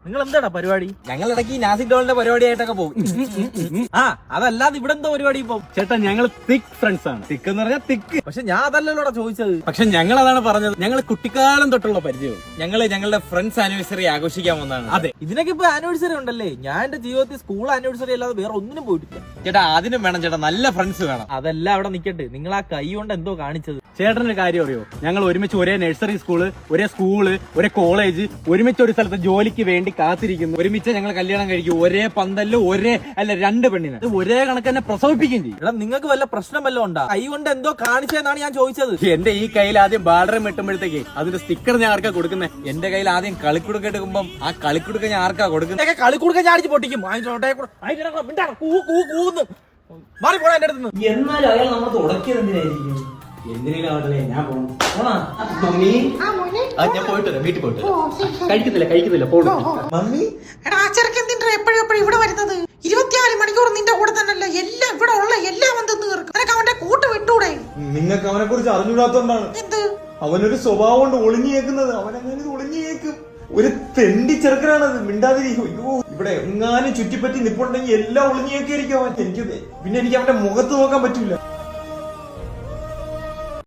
നിങ്ങൾ എന്താടാ പരിപാടി? ഞങ്ങൾ ഇടയ്ക്ക് നാസിക് ഡോളിന്റെ പരിപാടിയായിട്ടൊക്കെ പോകും. അതല്ലാതെ ഇവിടെ എന്താ പരിപാടി ഇപ്പൊ? ചേട്ടാ ഞങ്ങൾ തിക്ക് ഫ്രണ്ട്സ് ആണ്. തിക്ക് എന്ന് പറഞ്ഞാൽ തിക്ക്. പക്ഷെ ഞാൻ അതല്ലല്ലോടാ ചോദിച്ചത്. പക്ഷെ ഞങ്ങൾ അതാണ് പറഞ്ഞത്. ഞങ്ങൾ കുട്ടിക്കാലം തൊട്ടുള്ള പരിചയവും. ഞങ്ങളുടെ ഫ്രണ്ട്സ് ആനിവേഴ്സറി ആഘോഷിക്കാൻ വന്നതാണ്. അതെ, ഇതിനൊക്കെ ഇപ്പൊ ആനിവേഴ്സറി ഉണ്ടല്ലേ. ഞാൻ എന്റെ ജീവിതത്തിൽ സ്കൂൾ ആനിവേഴ്സറി അല്ലാതെ വേറെ ഒന്നിനും പോയിട്ടില്ല. ചേട്ടാ അതിനും വേണം ചേട്ടാ, നല്ല ഫ്രണ്ട്സ് വേണം. അതെല്ലാം അവിടെ നിക്കട്ടെ, നിങ്ങൾ ആ കൈ കൊണ്ട് എന്തോ കാണിച്ചത്. ചേട്ടന്റെ കാര്യം അറിയോ? ഞങ്ങൾ ഒരുമിച്ച് ഒരേ നഴ്സറി സ്കൂള്, ഒരേ സ്കൂള്, ഒരേ കോളേജ്, ഒരുമിച്ച് ഒരു സ്ഥലത്ത് ജോലിക്ക് വേണ്ടി കാത്തിരിക്കുന്നു. ഒരുമിച്ച് ഞങ്ങൾ കല്യാണം കഴിക്കും. ഒരേ പന്തല്, രണ്ട് പെണ്ണിനെ ഒരേ കണക്ക് തന്നെ പ്രസവിപ്പിക്കുകയും ചെയ്യും. എടാ, നിങ്ങൾക്ക് വല്ല പ്രശ്നം വല്ലതും ഉണ്ടാ? കൈ കൊണ്ട് എന്തോ കാണിച്ചതെന്നാണ് ഞാൻ ചോദിച്ചത്. എന്റെ ഈ കയ്യിൽ ആദ്യം ബാർഡർ വെട്ടുമ്പോഴത്തേക്ക് അതിന്റെ സ്റ്റിക്കർ ഞാൻ ആർക്കാ കൊടുക്കുന്നത്? എന്റെ കയ്യിൽ ആദ്യം കളിക്കുടുക്ക എടുക്കുമ്പം ആ കളിക്കുടുക്ക ഞാൻ ആർക്കാ കൊടുക്കുന്നത്? കളിക്കുടുക്ക ഞാൻ അടിച്ച് പൊട്ടിക്കും. മാറിപ്പോടാ എന്റെ അടുത്ത്. എന്നാലും അയാൾ നമ്മൾ തുടക്കിയത് എന്തിനായിരിക്കും? എന്തിനാവട്ടെ, ഞാൻ പോകണം. മമ്മി ഞാൻ പോയിട്ട് വരാം, വീട്ടിൽ പോയിട്ട് കഴിക്കുന്നില്ല പോണു. മമ്മി എടാ, ആ ചെറുക്കൻ എന്തിനാ എപ്പോഴും ഇവിടെ വരുന്നത്? 24 മണിക്കൂർ നിന്റെ കൂടെ തന്നെയല്ല. എല്ലാം ഇവിടെ ഉള്ള എല്ലാം വന്ന് തീർക്കും. നിനക്ക് അവന്റെ കൂട്ട് വിട്ടൂടെ? നിങ്ങൾക്ക് അവനെ കുറിച്ച് അറിഞ്ഞൂടാത്തോണ്ടാണ്. എന്ത്? അവനൊരു സ്വഭാവം കൊണ്ട് ഒളിഞ്ഞു കേൾക്കുന്നത്. അവനങ്ങനെ ഒളിഞ്ഞു കേൾക്കും. ഒരു തെണ്ടി ചെറുക്കനാണത്. മിണ്ടാതിരിക്കും. അയ്യോ, ഇവിടെ എങ്ങാനും ചുറ്റിപ്പറ്റി നിപ്പുണ്ടെങ്കിൽ എല്ലാം ഒളിഞ്ഞു കേൾക്കായിരിക്കും അവൻ. എനിക്ക് അവന്റെ മുഖത്ത് നോക്കാൻ പറ്റൂല.